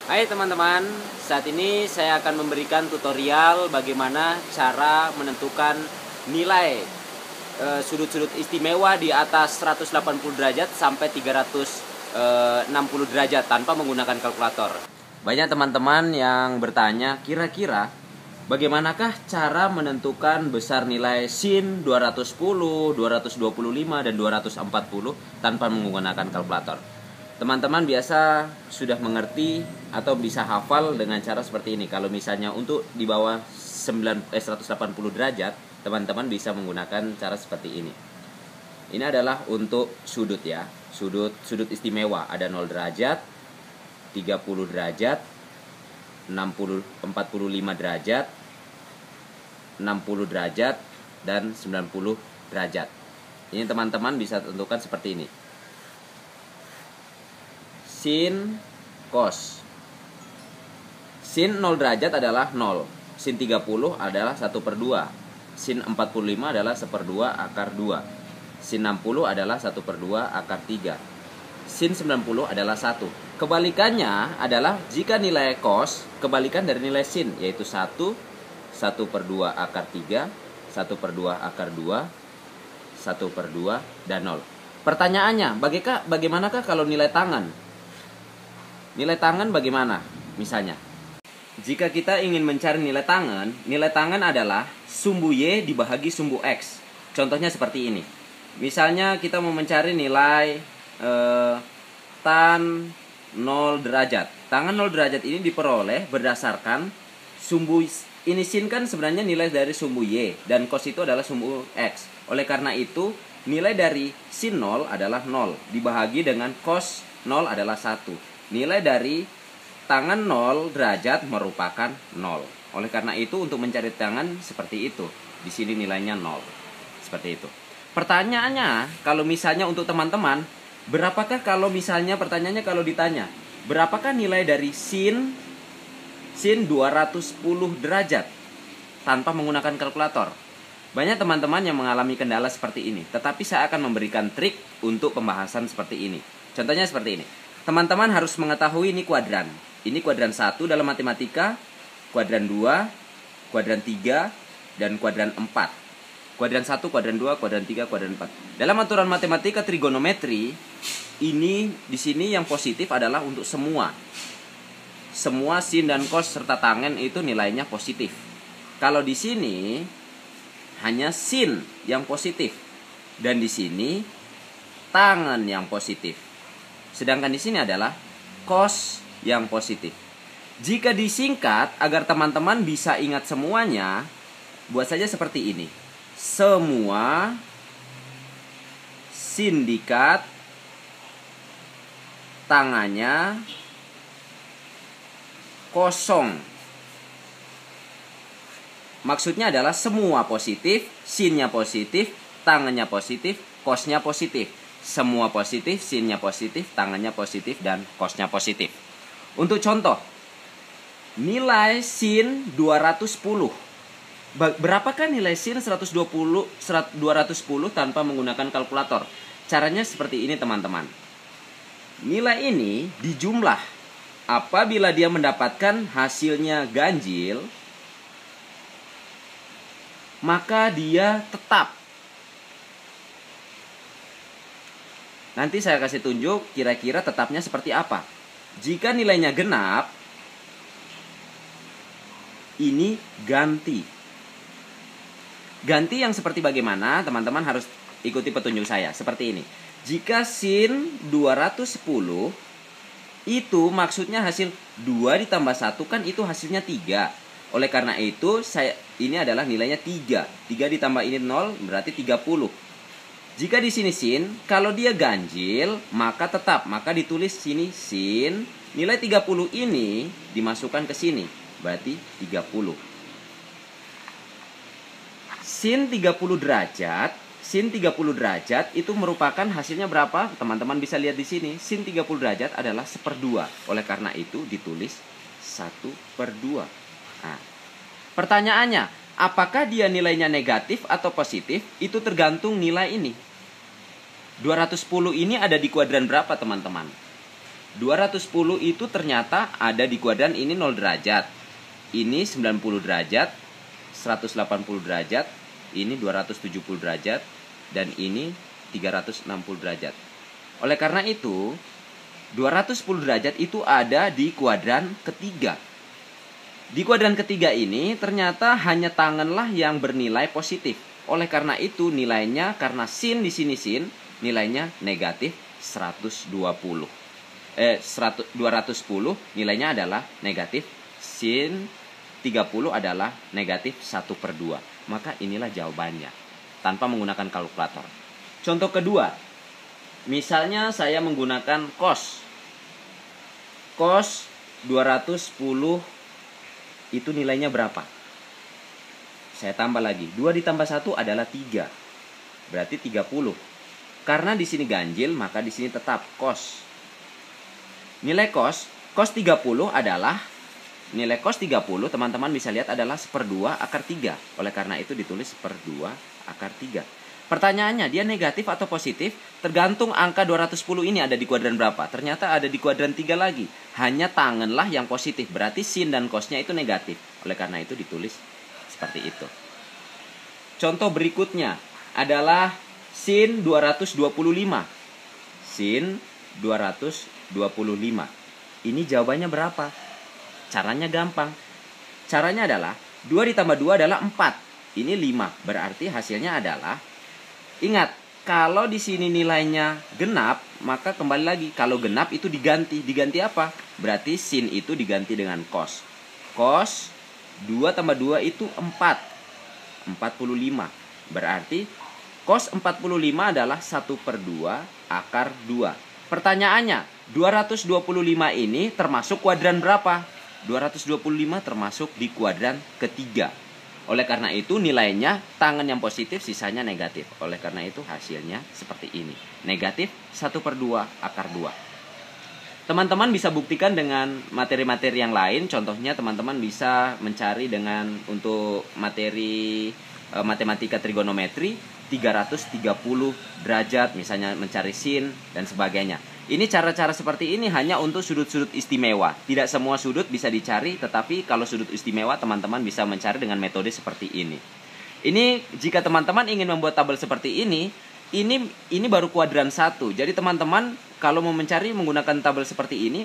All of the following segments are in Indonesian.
Hai teman-teman, saat ini saya akan memberikan tutorial bagaimana cara menentukan nilai sudut-sudut istimewa di atas 180 derajat sampai 360 derajat tanpa menggunakan kalkulator. Banyak teman-teman yang bertanya, kira-kira bagaimanakah cara menentukan besar nilai sin 210, 225, dan 240 tanpa menggunakan kalkulator? Teman-teman biasa sudah mengerti atau bisa hafal dengan cara seperti ini. Kalau misalnya untuk di bawah 180 derajat, teman-teman bisa menggunakan cara seperti ini. Ini adalah untuk sudut ya. Sudut istimewa ada 0 derajat, 30 derajat, 45 derajat, 60 derajat, dan 90 derajat. Ini teman-teman bisa tentukan seperti ini. Sin, cos. Sin 0 derajat adalah 0. Sin 30 adalah 1/2. Sin 45 adalah 1/2 akar 2. Sin 60 adalah 1/2 akar 3. Sin 90 adalah 1. Kebalikannya adalah jika nilai cos kebalikan dari nilai sin, yaitu 1, 1/2 akar 3, 1/2 akar 2, 1/2, dan 0. Pertanyaannya, bagaimanakah kalau nilai tangan? Nilai tangan bagaimana? Misalnya, jika kita ingin mencari nilai tangan adalah sumbu Y dibahagi sumbu X. Contohnya seperti ini. Misalnya kita mau mencari nilai tan 0 derajat. Tangan 0 derajat ini diperoleh berdasarkan sumbu ini sin kan sebenarnya nilai dari sumbu Y dan cos itu adalah sumbu X. Oleh karena itu, nilai dari sin 0 adalah 0 dibahagi dengan cos 0 adalah 1. Nilai dari tangan 0 derajat merupakan 0. Oleh karena itu untuk mencari tangan seperti itu. Di sini nilainya 0. Seperti itu. Pertanyaannya, kalau misalnya untuk teman-teman, berapakah kalau misalnya pertanyaannya kalau ditanya, berapakah nilai dari sin 210 derajat tanpa menggunakan kalkulator? Banyak teman-teman yang mengalami kendala seperti ini. Tetapi saya akan memberikan trik untuk pembahasan seperti ini. Contohnya seperti ini. Teman-teman harus mengetahui ini kuadran. Ini kuadran 1 dalam matematika, kuadran 2, kuadran 3, dan kuadran 4. Kuadran 1, kuadran 2, kuadran 3, kuadran 4. Dalam aturan matematika trigonometri, ini di sini yang positif adalah untuk semua. Semua sin dan cos serta tangen itu nilainya positif. Kalau di sini hanya sin yang positif dan di sini tangen yang positif. Sedangkan di sini adalah cos yang positif. Jika disingkat agar teman-teman bisa ingat semuanya, buat saja seperti ini. Semua sindikat tangannya kosong. Maksudnya adalah semua positif, sinnya positif, tangannya positif, cosnya positif. Semua positif, sinnya positif, tangannya positif, dan cosnya positif. Untuk contoh, nilai sin 210. Berapakah nilai sin 210 tanpa menggunakan kalkulator? Caranya seperti ini teman-teman. Nilai ini dijumlah. Apabila dia mendapatkan hasilnya ganjil, maka dia tetap. Nanti saya kasih tunjuk kira-kira tetapnya seperti apa. Jika nilainya genap, ini ganti. Ganti yang seperti bagaimana? Teman-teman harus ikuti petunjuk saya. Seperti ini. Jika sin 210, itu maksudnya hasil 2 ditambah 1 kan itu hasilnya 3. Oleh karena itu, ini adalah nilainya 3. 3 ditambah ini 0 berarti 30. Jika di sini sin, kalau dia ganjil, maka tetap. Maka ditulis sini sin. Nilai 30 ini dimasukkan ke sini. Berarti 30. Sin 30 derajat. Sin 30 derajat itu merupakan hasilnya berapa? Teman-teman bisa lihat di sini. Sin 30 derajat adalah 1/2. Oleh karena itu ditulis 1/2. Nah, pertanyaannya, apakah dia nilainya negatif atau positif? Itu tergantung nilai ini. 210 ini ada di kuadran berapa teman-teman? 210 itu ternyata ada di kuadran ini 0 derajat. Ini 90 derajat, 180 derajat, ini 270 derajat, dan ini 360 derajat. Oleh karena itu, 210 derajat itu ada di kuadran ketiga. Di kuadran ketiga ini ternyata hanya tanganlah yang bernilai positif. Oleh karena itu nilainya, karena sin di sini sin, nilainya negatif 210 nilainya adalah negatif, sin 30 adalah negatif 1/2. Maka inilah jawabannya tanpa menggunakan kalkulator. Contoh kedua, misalnya saya menggunakan cos 210 itu nilainya berapa? Saya tambah lagi, 2 ditambah 1 adalah 3, berarti 30. Karena di sini ganjil, maka di sini tetap cos. Nilai cos 30 adalah, nilai cos 30 teman-teman bisa lihat adalah 1/2 akar 3. Oleh karena itu ditulis 1/2 akar 3. Pertanyaannya, dia negatif atau positif? Tergantung angka 210 ini ada di kuadran berapa. Ternyata ada di kuadran 3 lagi. Hanya tanganlah yang positif, berarti sin dan cosnya itu negatif. Oleh karena itu ditulis seperti itu. Contoh berikutnya adalah sin 225. Sin 225. Ini jawabannya berapa? Caranya gampang. Caranya adalah 2 ditambah 2 adalah 4. Ini 5. Berarti hasilnya adalah, ingat, kalau di sini nilainya genap, maka kembali lagi, kalau genap itu diganti. Diganti apa? Berarti sin itu diganti dengan cos. Cos 2 tambah 2 itu 4. 45. Berarti cos 45 adalah 1/2 akar 2. Pertanyaannya, 225 ini termasuk kuadran berapa? 225 termasuk di kuadran ketiga. Oleh karena itu nilainya tangan yang positif, sisanya negatif. Oleh karena itu hasilnya seperti ini. Negatif 1/2 akar 2. Teman-teman bisa buktikan dengan materi-materi yang lain. Contohnya teman-teman bisa mencari dengan untuk materi matematika trigonometri 330 derajat, misalnya mencari sin dan sebagainya. Ini cara-cara seperti ini hanya untuk sudut-sudut istimewa. Tidak semua sudut bisa dicari, tetapi kalau sudut istimewa teman-teman bisa mencari dengan metode seperti ini. Ini jika teman-teman ingin membuat tabel seperti ini baru kuadran 1. Jadi teman-teman kalau mau mencari menggunakan tabel seperti ini,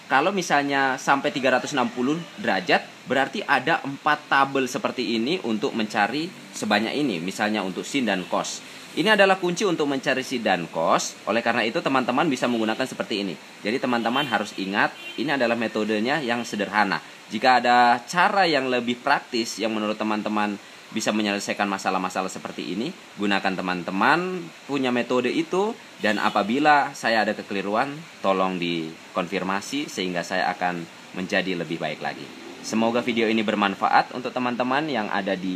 kalau misalnya sampai 360 derajat, berarti ada 4 tabel seperti ini untuk mencari sebanyak ini. Misalnya untuk sin dan cos. Ini adalah kunci untuk mencari sin dan cos. Oleh karena itu teman-teman bisa menggunakan seperti ini. Jadi teman-teman harus ingat, ini adalah metodenya yang sederhana. Jika ada cara yang lebih praktis yang menurut teman-teman bisa menyelesaikan masalah-masalah seperti ini, gunakan teman-teman punya metode itu. Dan apabila saya ada kekeliruan, tolong dikonfirmasi sehingga saya akan menjadi lebih baik lagi. Semoga video ini bermanfaat untuk teman-teman yang ada di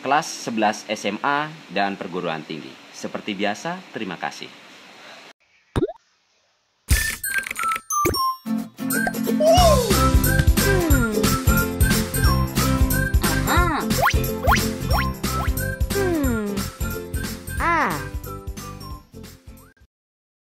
kelas 11 SMA dan perguruan tinggi. Seperti biasa, terima kasih.